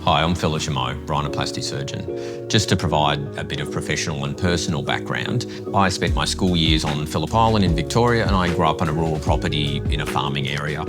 Hi, I'm Jumeau, Rhinoplasty surgeon. Just to provide a bit of professional and personal background, I spent my school years on Phillip Island in Victoria, and I grew up on a rural property in a farming area.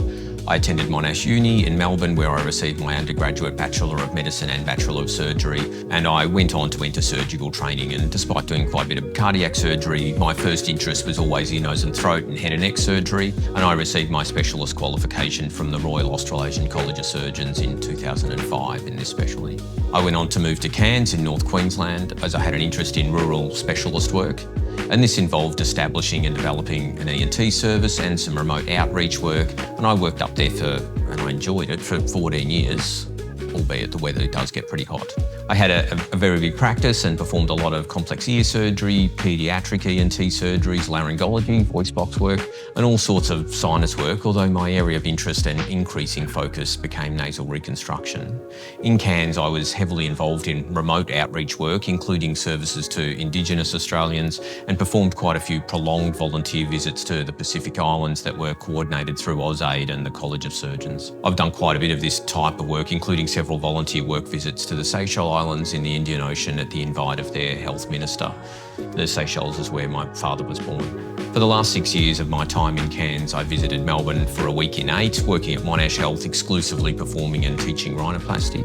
I attended Monash Uni in Melbourne, where I received my undergraduate Bachelor of Medicine and Bachelor of Surgery, and I went on to enter surgical training. And despite doing quite a bit of cardiac surgery, my first interest was always ear, nose and throat and head and neck surgery, and I received my specialist qualification from the Royal Australasian College of Surgeons in 2005 in this specialty. I went on to move to Cairns in North Queensland as I had an interest in rural specialist work, and this involved establishing and developing an ENT service and some remote outreach work, and I worked up there and I enjoyed it for 14 years, albeit the weather does get pretty hot. I had a very big practice and performed a lot of complex ear surgery, paediatric ENT surgeries, laryngology, voice box work, and all sorts of sinus work, although my area of interest and increasing focus became nasal reconstruction. In Cairns, I was heavily involved in remote outreach work, including services to Indigenous Australians, and performed quite a few prolonged volunteer visits to the Pacific Islands that were coordinated through AusAid and the College of Surgeons. I've done quite a bit of this type of work, including several volunteer work visits to the Seychelles Islands in the Indian Ocean at the invite of their health minister. The Seychelles is where my father was born. For the last 6 years of my time in Cairns, I visited Melbourne for a week in 8, working at Monash Health, exclusively performing and teaching rhinoplasty.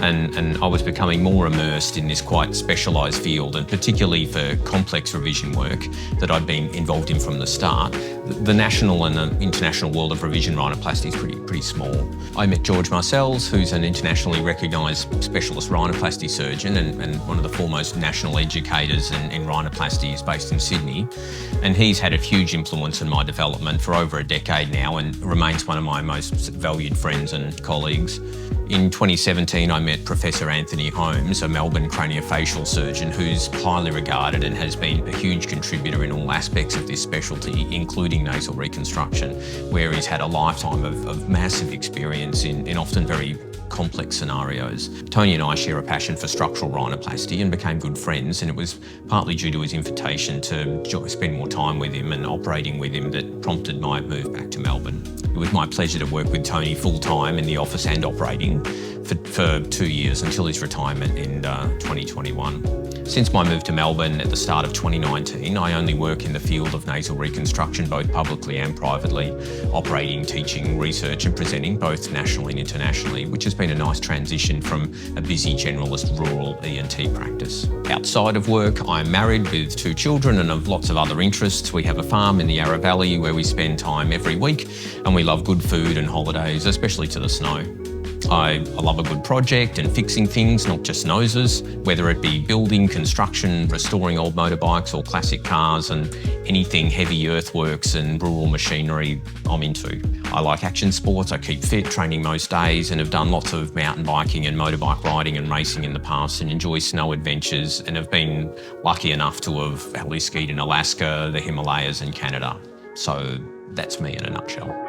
And I was becoming more immersed in this quite specialised field, and particularly for complex revision work that I'd been involved in from the start. The national and the international world of revision rhinoplasty is pretty small. I met George Marcells, who's an internationally recognised specialist rhinoplasty surgeon and one of the foremost national educators in rhinoplasty. Is based in Sydney, and he's had a huge influence in my development for over a decade now and remains one of my most valued friends and colleagues. In 2017, I met Professor Anthony Holmes, a Melbourne craniofacial surgeon who's highly regarded and has been a huge contributor in all aspects of this specialty, including nasal reconstruction, where he's had a lifetime of massive experience in often very complex scenarios. Tony and I share a passion for structural rhinoplasty and became good friends, and it was partly due to his invitation to spend more time with him and operating with him that prompted my move back to Melbourne. It was my pleasure to work with Tony full-time in the office and operating for 2 years until his retirement in 2021. Since my move to Melbourne at the start of 2019, I only work in the field of nasal reconstruction, both publicly and privately, operating, teaching, research and presenting, both nationally and internationally, which has been a nice transition from a busy generalist rural ENT practice. Outside of work, I'm married with 2 children and have lots of other interests. We have a farm in the Yarra Valley where we spend time every week, and we love good food and holidays, especially to the snow. I love a good project and fixing things, not just noses, whether it be building, construction, restoring old motorbikes or classic cars, and anything heavy earthworks and rural machinery I'm into. I like action sports, I keep fit, training most days, and have done lots of mountain biking and motorbike riding and racing in the past, and enjoy snow adventures, and have been lucky enough to have heli skied in Alaska, the Himalayas and Canada. So that's me in a nutshell.